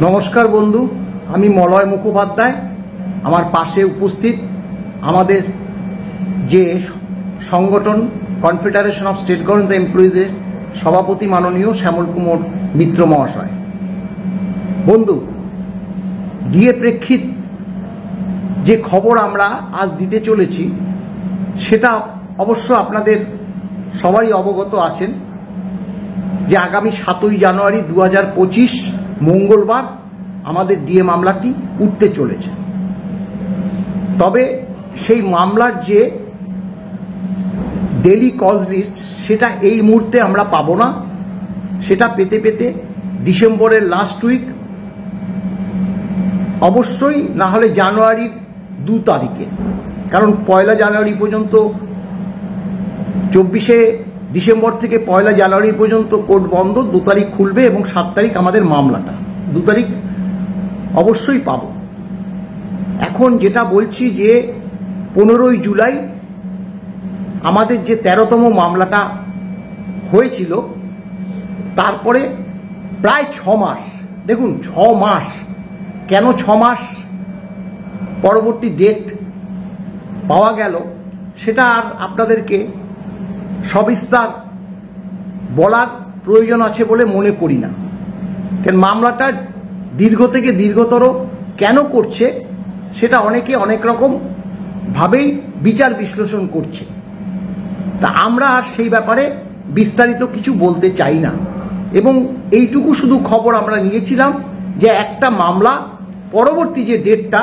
নমস্কার বন্ধু, আমি মলয় মুখোপাধ্যায়। আমার পাশে উপস্থিত আমাদের যে সংগঠন কনফেডারেশন অফ স্টেট গভর্নমেন্ট এমপ্লয়িজের সভাপতি মাননীয় শ্যামল কুমার মিত্র মহাশয়। বন্ধু, ডিএ প্রেক্ষিত যে খবর আমরা আজ দিতে চলেছি সেটা অবশ্য আপনাদের সবারই অবগত আছেন যে আগামী 7ই জানুয়ারি 2025 মঙ্গলবার আমাদের ডিএ মামলাটি উঠতে চলেছে। তবে সেই মামলার যে ডেলি কজ লিস্ট সেটা এই মুহূর্তে আমরা পাবো না, সেটা পেতে পেতে ডিসেম্বরের লাস্ট উইক, অবশ্যই না হলে জানুয়ারির 2 তারিখে, কারণ 1 জানুয়ারি পর্যন্ত 24শে ডিসেম্বর থেকে 1 জানুয়ারি পর্যন্ত কোর্ট বন্ধ, 2 তারিখ খুলবে এবং 7 তারিখ আমাদের মামলাটা, 2 তারিখ অবশ্যই পাব। এখন যেটা বলছি যে 15ই জুলাই আমাদের যে 13তম মামলাটা হয়েছিল, তারপরে প্রায় 6 মাস, দেখুন 6 মাস, কেন 6 মাস পরবর্তী ডেট পাওয়া গেল সেটা আর আপনাদেরকে সবিস্তার বলার প্রয়োজন আছে বলে মনে করি না। কারণ মামলাটা দীর্ঘ থেকে দীর্ঘতর কেন করছে সেটা অনেকে অনেক রকম ভাবেই বিচার বিশ্লেষণ করছে, তা আমরা আর সেই ব্যাপারে বিস্তারিত কিছু বলতে চাই না। এবং এইটুকু শুধু খবর আমরা নিয়েছিলাম যে একটা মামলা পরবর্তী যে ডেটটা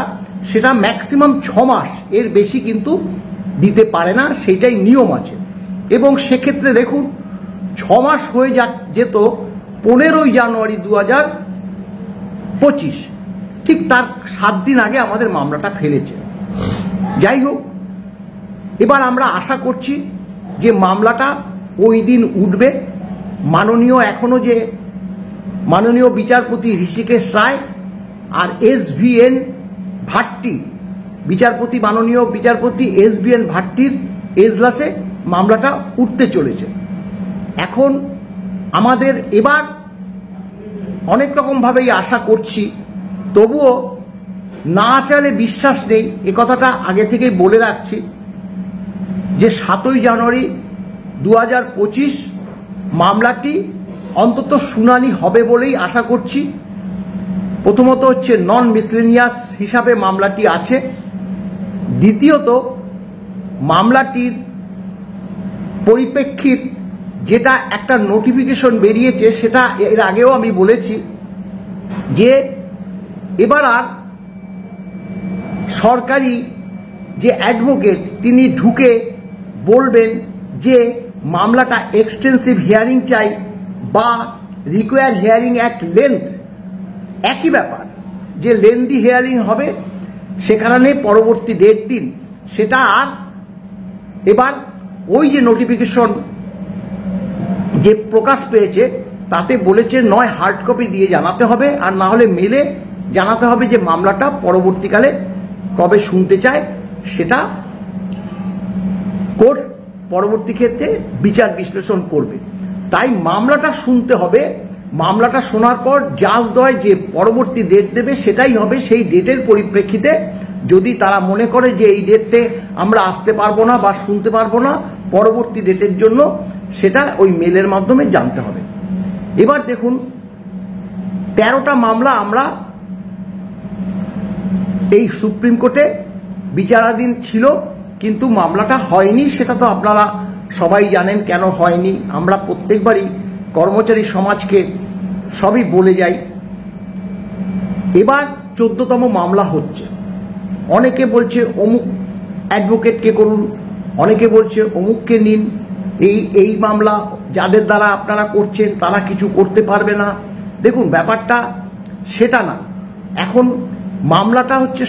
সেটা ম্যাক্সিমাম 6 মাস, এর বেশি কিন্তু দিতে পারে না, সেটাই নিয়ম আছে। এবং সেক্ষেত্রে দেখুন 6 মাস হয়ে যেত 15ই জানুয়ারি 2025, ঠিক তার 7 দিন আগে আমাদের মামলাটা ফেলেছে। যাই হোক, এবার আমরা আশা করছি যে মামলাটা ওই দিন উঠবে। মাননীয় বিচারপতি ঋষিকেশ রায় আর SVN ভাট্টি, মাননীয় বিচারপতি SVN ভাট্টির এজলাসে মামলাটা উঠতে চলেছে। এখন আমাদের এবার অনেক রকমভাবেই আশা করছি, তবুও না চাইলে বিশ্বাস নেই, এ কথাটা আগে থেকেই বলে রাখছি যে 7ই জানুয়ারি 2025 মামলাটি অন্তত শুনানি হবে বলেই আশা করছি। প্রথমত হচ্ছে নন মিসলেনিয়াস হিসাবে মামলাটি আছে। দ্বিতীয়ত, মামলাটির পরিপ্রেক্ষিত যেটা একটা নোটিফিকেশন বেরিয়েছে, সেটা এর আগেও আমি বলেছি যে এবার আর সরকারি যে অ্যাডভোকেট তিনি ঢুকে বলবেন যে মামলাটা এক্সটেন্সিভ হিয়ারিং চাই বা রিকোয়ার হিয়ারিং অ্যাট লেন্থ, একই ব্যাপার, যে লেন্দি হিয়ারিং হবে সেখানে পরবর্তী ডেট দিন, সেটা আর এবার ওই যে নোটিফিকেশন যে প্রকাশ পেয়েছে তাতে বলেছে নয় হার্ড কপি দিয়ে জানাতে হবে, আর না হলে মেলে জানাতে হবে যে মামলাটা পরবর্তীকালে কবে শুনতে চায়, সেটা কোর্ট পরবর্তী ক্ষেত্রে বিচার বিশ্লেষণ করবে। তাই মামলাটা শুনতে হবে। মামলাটা শোনার পর জাজদ্বয় যে পরবর্তী ডেট দেবে সেটাই হবে। সেই ডেটের পরিপ্রেক্ষিতে যদি তারা মনে করে যে এই ডেটে আমরা আসতে পারবো না বা শুনতে পারবো না, পরবর্তী ডেটের জন্য সেটা ওই মেলের মাধ্যমে জানতে হবে। এবার দেখুন 13টা মামলা আমরা এই সুপ্রিম কোর্টে বিচারাধীন ছিল, কিন্তু মামলাটা হয়নি। সেটা তো আপনারা সবাই জানেন কেন হয়নি। আমরা প্রত্যেকবারই কর্মচারী সমাজকে সবই বলে যাই। এবার 14তম মামলা হচ্ছে। অনেকে বলছে অমুক অ্যাডভোকেটকে করুন, অনেকে বলছে অমুককে নিন, এই মামলা যাদের দ্বারা আপনারা করছেন তারা কিছু করতে পারবে না। দেখুন, ব্যাপারটা সেটা না। এখন মামলাটা হচ্ছে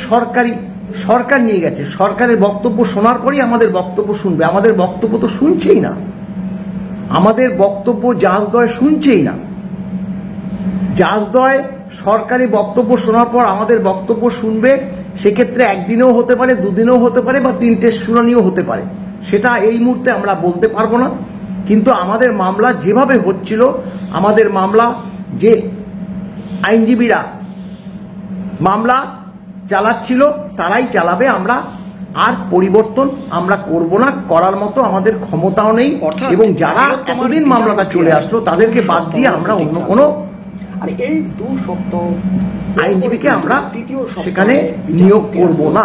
সরকার নিয়ে গেছে। সরকারের বক্তব্য শোনার পরেই আমাদের বক্তব্য শুনবে। আমাদের বক্তব্য তো শুনছেই না, আমাদের বক্তব্য জাজদ্বয় শুনছেই না। জাজদ্বয় সরকারি বক্তব্য শোনার পর আমাদের বক্তব্য শুনবে, সেক্ষেত্রে একদিনেও হতে পারে, 2 দিনেও হতে পারে, বা 3টে শুনানিও হতে পারে, সেটা এই মুহূর্তে আমরা বলতে পারবো না। কিন্তু আমাদের মামলা যেভাবে হচ্ছিল, আমাদের মামলা যে আইনজীবীরা মামলা চালাচ্ছিল তারাই চালাবে, আমরা আর পরিবর্তন আমরা করব না, করার মতো আমাদের ক্ষমতাও নেই। এবং যারা এতদিন মামলাটা চলে আসলো তাদেরকে বাদ দিয়ে আমরা অন্য কোনো আইনজীবীকে আমরা সেখানে নিয়োগ করব না।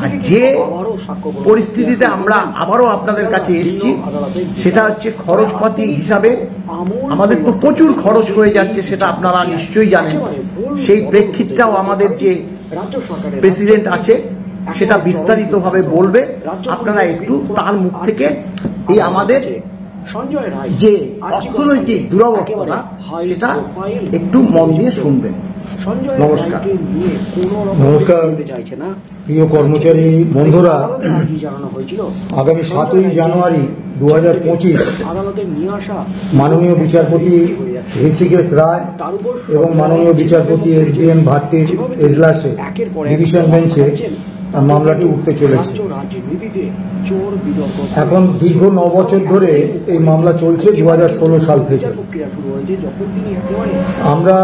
আর যে পরিস্থিতিতে আমরা আবারও আপনাদের কাছে এসেছি সেটা হচ্ছে খরচপাতি হিসাবে আমাদের তো প্রচুর খরচ হয়ে যাচ্ছে, সেটা আপনারা নিশ্চয়ই জানেন। সেই প্রেক্ষিতটাও আমাদের যে প্রেসিডেন্ট আছে সেটা বিস্তারিতভাবে বলবে, আপনারা একটু তার মুখ থেকে এই আমাদের যে অর্থনৈতিক দুরবস্থাটা সেটা একটু মন দিয়ে শুনবেন। নমস্কার। নমস্কার প্রিয় কর্মচারী বন্ধুরা, আগামী 7ই জানুয়ারি 2025 মাননীয় বিচারপতি ঋষিকেশ রায় এবং মাননীয় বিচারপতি SBN ভাট্টির এজলাসে ডিভিশন বেঞ্চে মামলাটি উঠতে চলেছে। এখন দীর্ঘ 9 বছর ধরে এই মামলা চলছে 2016 সাল থেকে। আমরা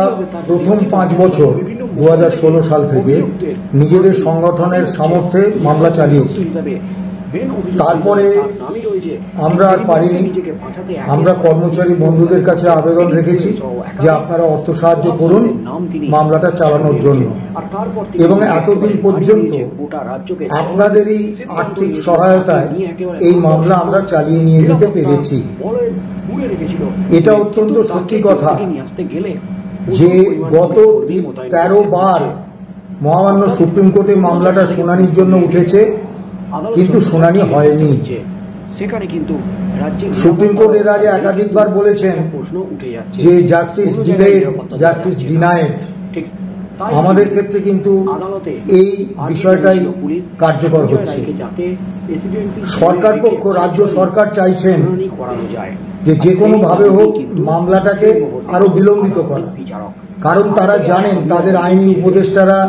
প্রথম 5 বছর 2016 সাল থেকে নিজেদের সংগঠনের সামর্থ্যে মামলা চালিয়েছি। তারপরে আমরা আর পারিনি। আমরা কর্মচারী বন্ধুদের কাছে আবেদন রেখেছি যে আপনারা অর্থ সাহায্য করুন মামলাটা চালানোর জন্য, এবং এতদিন পর্যন্ত আপনাদেরই আর্থিক সহায়তায় এই মামলা আমরা চালিয়ে নিয়ে যেতে পেরেছি। এটা অত্যন্ত সত্যি কথা যে গত 13 বার মহামান্য সুপ্রিম কোর্টে মামলাটা শুনানির জন্য উঠেছে, কিন্তু শুনানি হয়নি। সুপ্রিম কোর্ট এর আগে একাধিকবার বলেছেন যে জাস্টিস ডিলেড, জাস্টিস ডিনাইড। আমাদের ক্ষেত্রে কিন্তু এই বিষয়টাই কার্যকর হচ্ছে। সরকার পক্ষ, রাজ্য সরকার চাইছেন যে কোনো ভাবে হোক মামলাটাকে আরো বিলম্বিত করা, কারণ তারা জানেন, তাদের আইনি উপদেষ্টারা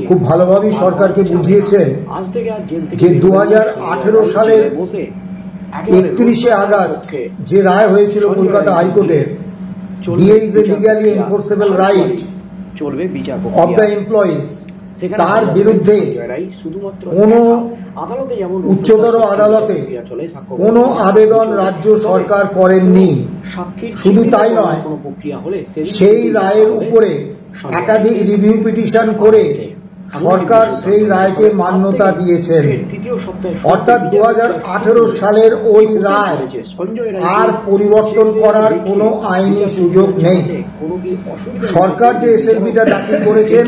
খুব ভালোভাবেই সরকারকে বুঝিয়েছেন যে 2018 সালের 31শে আগস্ট যে রায় হয়েছিল কলকাতা হাইকোর্টের, DA is a legally enforceable right of the employees, তার বিরুদ্ধে কোনো উচ্চতর আদালতে কোনো আবেদন রাজ্য সরকার করেননি। শুধু তাই নয়, সেই রায়ের উপরে একাধিক রিভিউ পিটিশন করে সরকার সেই রায়কে মান্যতা দিয়েছেন। অর্থাৎ 2018 সালের ওই রায় আর পরিবর্তন করার কোনো আইনি সুযোগ নেই। সরকার যে এসএলপিটা দাখিল করেছেন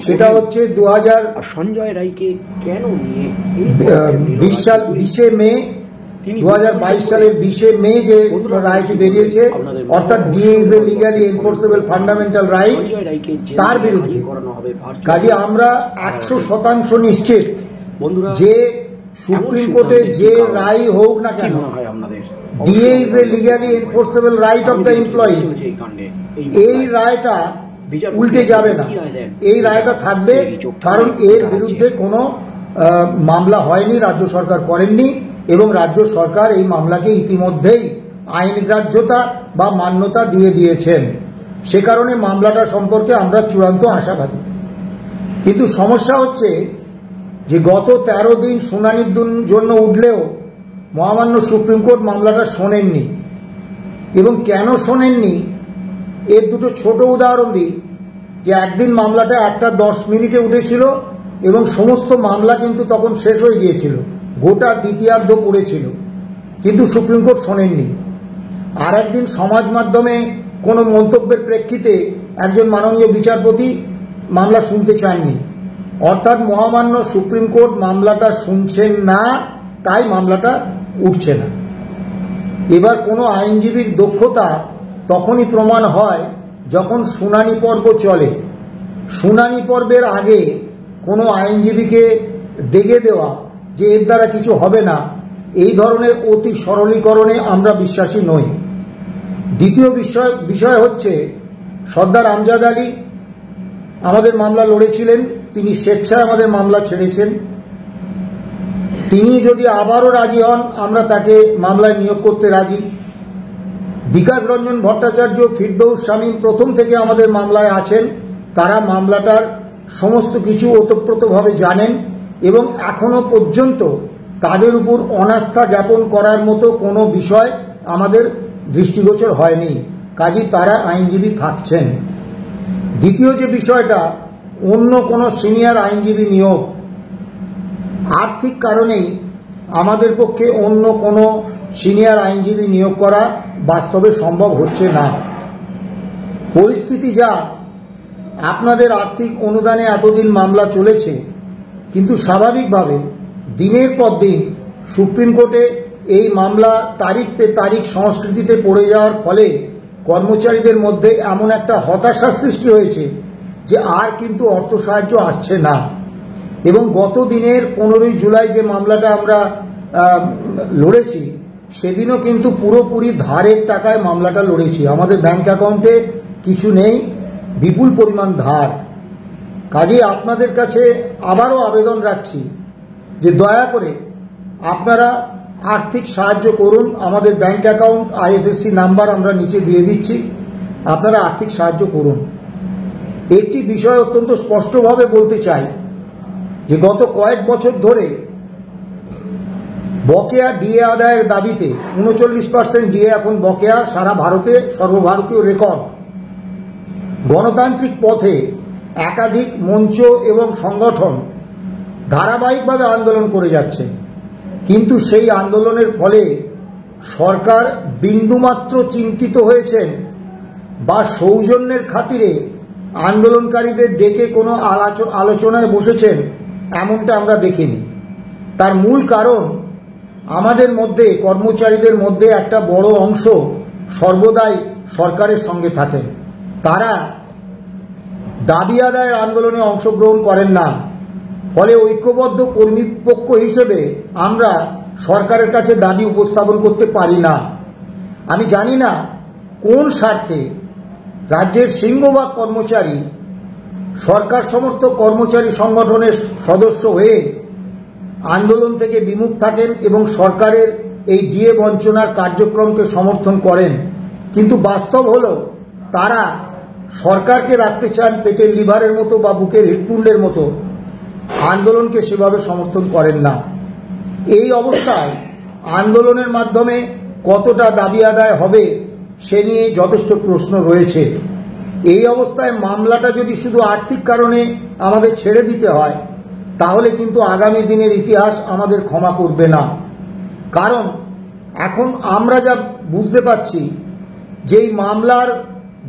সেটা হচ্ছে 2020 মে 2022 সালের 20 মে যে রায়টি বেরিয়েছে, অর্থাৎ DA is a legally enforceable fundamental right, তার বিরুদ্ধে। কাজে আমরা 100% নিশ্চিত যে সুপ্রিম কোর্টে যে রায় হোক না কেন, DA is a legally enforceable right of the employees, এই রায়টা উল্টে যাবে না, এই রায়টা থাকবে। কারণ এর বিরুদ্ধে কোনো মামলা হয়নি, রাজ্য সরকার করেননি, এবং রাজ্য সরকার এই মামলাকে ইতিমধ্যেই আইনগ্রাহ্যতা বা মান্যতা দিয়ে দিয়েছেন। সে কারণে মামলাটা সম্পর্কে আমরা চূড়ান্ত আশাবাদী। কিন্তু সমস্যা হচ্ছে যে গত 13 দিন শুনানির জন্য উঠলেও মহামান্য সুপ্রিম কোর্ট মামলাটা শোনেননি। এবং কেন শোনেননি এর দুটো ছোট উদাহরণ দিই। যে একদিন মামলাটা 1:10 মিনিটে উঠেছিল এবং সমস্ত মামলা কিন্তু তখন শেষ হয়ে গিয়েছিল, গোটা দ্বিতীয়ার্ধ পড়েছিল, কিন্তু সুপ্রিম কোর্ট শোনেননি। আর একদিন সমাজ মাধ্যমে কোনো মন্তব্যের প্রেক্ষিতে একজন মাননীয় বিচারপতি মামলা শুনতে চাননি। অর্থাৎ মহামান্য সুপ্রিম কোর্ট মামলাটা শুনছেন না, তাই মামলাটা উঠছে না। এবার কোনো আইনজীবীর দক্ষতা তখনই প্রমাণ হয় যখন শুনানি পর্ব চলে। শুনানি পর্বের আগে কোনো আইনজীবীকে দেগে দেওয়া যে এর দ্বারা কিছু হবে না, এই ধরনের অতি সরলীকরণে আমরা বিশ্বাসী নই। দ্বিতীয় বিষয় হচ্ছে সর্দার আমজাদ আলী আমাদের মামলা লড়েছিলেন, তিনি স্বেচ্ছায় আমাদের মামলা ছেড়েছেন। তিনি যদি আবারও রাজি হন আমরা তাকে মামলায় নিয়োগ করতে রাজি। বিকাশ রঞ্জন ভট্টাচার্য, ফিরদৌস শামীম প্রথম থেকে আমাদের মামলায় আছেন, তারা মামলাটার সমস্ত কিছু ওতপ্রোতভাবে জানেন এবং এখনো পর্যন্ত তাদের উপর অনাস্থা জ্ঞাপন করার মতো কোনো বিষয় আমাদের দৃষ্টিগোচর হয়নি, কাজেই তারা আইনজীবী থাকছেন। দ্বিতীয় যে বিষয়টা, অন্য কোনো সিনিয়র আইনজীবী নিয়োগ, আর্থিক কারণেই আমাদের পক্ষে অন্য কোনো সিনিয়র আইনজীবী নিয়োগ করা বাস্তবে সম্ভব হচ্ছে না। পরিস্থিতি যা, আপনাদের আর্থিক অনুদানে এতদিন মামলা চলেছে, কিন্তু স্বাভাবিকভাবে দিনের পর দিন সুপ্রিম কোর্টে এই মামলা তারিখ পে তারিখ সংস্কৃতিতে পড়ে যাওয়ার ফলে কর্মচারীদের মধ্যে এমন একটা হতাশা সৃষ্টি হয়েছে যে আর কিন্তু অর্থ সাহায্য আসছে না। এবং গত দিনের 15ই জুলাই যে মামলাটা আমরা লড়েছি, সেদিনও কিন্তু পুরোপুরি ধারের টাকায় মামলাটা লড়েছি। আমাদের ব্যাংক অ্যাকাউন্টে কিছু নেই, বিপুল পরিমাণ ধার। কাজেই আপনাদের কাছে আবারও আবেদন রাখছি যে দয়া করে আপনারা আর্থিক সাহায্য করুন। আমাদের ব্যাংক অ্যাকাউন্ট আইএফএসসি নাম্বার আমরা নিচে দিয়ে দিচ্ছি, আপনারা আর্থিক সাহায্য করুন। একটি বিষয় অত্যন্ত স্পষ্টভাবে বলতে চাই যে গত কয়েক বছর ধরে বকেয়া ডিএ আদায়ের দাবিতে 39% ডিএ এখন বকেয়া, সারা ভারতে সর্বভারতীয় রেকর্ড। গণতান্ত্রিক পথে একাধিক মঞ্চ এবং সংগঠন ধারাবাহিকভাবে আন্দোলন করে যাচ্ছে, কিন্তু সেই আন্দোলনের ফলে সরকার বিন্দুমাত্র চিন্তিত হয়েছেন বা সৌজন্যের খাতিরে আন্দোলনকারীদের ডেকে কোনো আলোচনায় বসেছেন এমনটা আমরা দেখিনি। তার মূল কারণ, আমাদের মধ্যে কর্মচারীদের মধ্যে একটা বড় অংশ সর্বদাই সরকারের সঙ্গে থাকেন। তারা দাবি আদায়ের আন্দোলনে অংশগ্রহণ করেন না, ফলে ঐক্যবদ্ধ কর্মীপক্ষ হিসেবে আমরা সরকারের কাছে দাবি উপস্থাপন করতে পারি না। আমি জানি না কোন স্বার্থে রাজ্যের সিংহভাগ কর্মচারী সরকার সমর্থক কর্মচারী সংগঠনের সদস্য হয়ে আন্দোলন থেকে বিমুখ থাকেন এবং সরকারের এই ডিএ বঞ্চনার কার্যক্রমকে সমর্থন করেন, কিন্তু বাস্তব হলো তারা সরকারকে রাখতে চান পেটের লিভারের মতো বা বুকের হৃৎপিণ্ডের মতো, আন্দোলনকে সেভাবে সমর্থন করেন না। এই অবস্থায় আন্দোলনের মাধ্যমে কতটা দাবি আদায় হবে সে নিয়ে যথেষ্ট প্রশ্ন রয়েছে। এই অবস্থায় মামলাটা যদি শুধু আর্থিক কারণে আমাদের ছেড়ে দিতে হয়, তাহলে কিন্তু আগামী দিনের ইতিহাস আমাদের ক্ষমা করবে না। কারণ এখন আমরা যা বুঝতে পারছি যে এই মামলার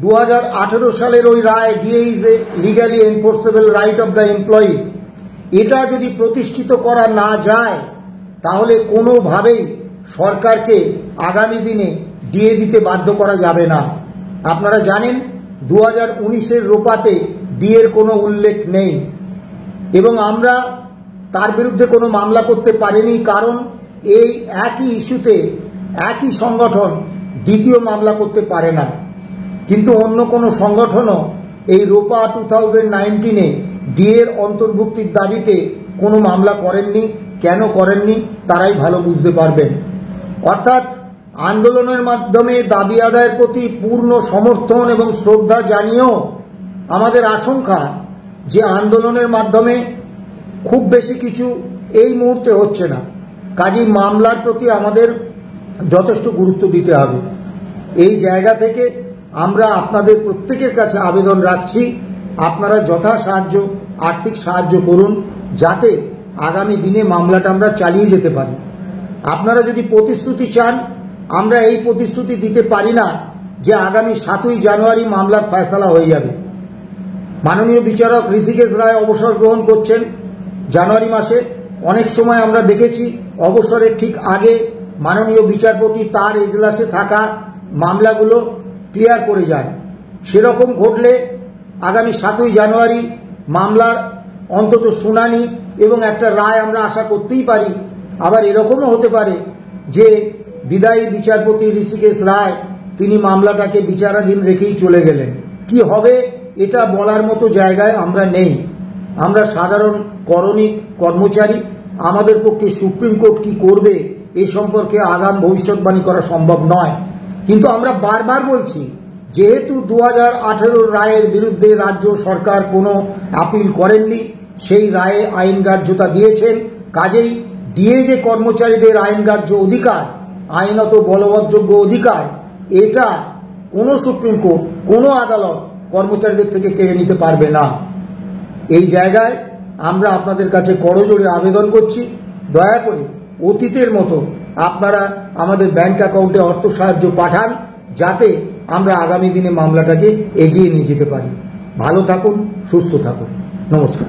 2018 সালের ওই রায়, DA is a legally enforceable right of the employees, এটা যদি প্রতিষ্ঠিত করা না যায় তাহলে কোনোভাবেই সরকারকে আগামী দিনে ডিএ দিতে বাধ্য করা যাবে না। আপনারা জানেন 2019-এর রোপাতে ডিএর কোনো উল্লেখ নেই এবং আমরা তার বিরুদ্ধে কোনো মামলা করতে পারিনি, কারণ এই একই ইস্যুতে একই সংগঠন দ্বিতীয় মামলা করতে পারে না। কিন্তু অন্য কোনো সংগঠনও এই রোপা 2019-এ ডিএর অন্তর্ভুক্তির দাবিতে কোনো মামলা করেননি। কেন করেননি তারাই ভালো বুঝতে পারবেন। অর্থাৎ আন্দোলনের মাধ্যমে দাবি আদায়ের প্রতি পূর্ণ সমর্থন এবং শ্রদ্ধা জানিয়েও আমাদের আশঙ্কা যে আন্দোলনের মাধ্যমে খুব বেশি কিছু এই মুহূর্তে হচ্ছে না, কাজেই মামলার প্রতি আমাদের যথেষ্ট গুরুত্ব দিতে হবে। এই জায়গা থেকে আমরা আপনাদের প্রত্যেকের কাছে আবেদন রাখছি, আপনারা যথা সাহায্য আর্থিক সাহায্য করুন যাতে আগামী দিনে মামলাটা আমরা চালিয়ে যেতে পারি। আপনারা যদি প্রতিশ্রুতি চান, আমরা এই প্রতিশ্রুতি দিতে পারি না যে আগামী 7ই জানুয়ারি মামলার ফয়সালা হয়ে যাবে। মাননীয় বিচারক ঋষিকেশ রায় অবসর গ্রহণ করছেন জানুয়ারি মাসে। অনেক সময় আমরা দেখেছি অবসরের ঠিক আগে মাননীয় বিচারপতি তার এজলাসে থাকা মামলাগুলো ক্লিয়ার করে যান। সেরকম ঘটলে আগামী 7ই জানুয়ারি মামলার অন্তত শুনানি এবং একটা রায় আমরা আশা করতেই পারি। আবার এরকমও হতে পারে যে বিদায়ী বিচারপতি ঋষিকেশ রায় তিনি মামলাটাকে বিচারাধীন রেখেই চলে গেলেন। কি হবে এটা বলার মতো জায়গায় আমরা নেই। আমরা সাধারণ করণিক কর্মচারী, আমাদের পক্ষে সুপ্রিম কোর্ট কি করবে এ সম্পর্কে আগাম ভবিষ্যৎবাণী করা সম্ভব নয়। কিন্তু আমরা বারবার বলছি যেহেতু 2018 রায়ের বিরুদ্ধে রাজ্য সরকার কোনো আপিল করেননি, সেই রায়ে আইন গ্রাহ্যতা দিয়েছেন। কাজেই ডিএজে কর্মচারীদের আইন গ্রাহ্য অধিকার, আইনত বলবৎযোগ্য অধিকার, এটা কোনো সুপ্রিম কোর্ট, কোনো আদালত কর্মচারীদের থেকে কেড়ে নিতে পারবে না। এই জায়গায় আমরা আপনাদের কাছে করজোড়ে আবেদন করছি, দয়া করে অতীতের মতো আপনারা আমাদের ব্যাংক অ্যাকাউন্টে অর্থ সাহায্য পাঠান, যাতে আমরা আগামী দিনে মামলাটাকে এগিয়ে নিয়ে যেতে পারি। ভালো থাকুন, সুস্থ থাকুন, নমস্কার।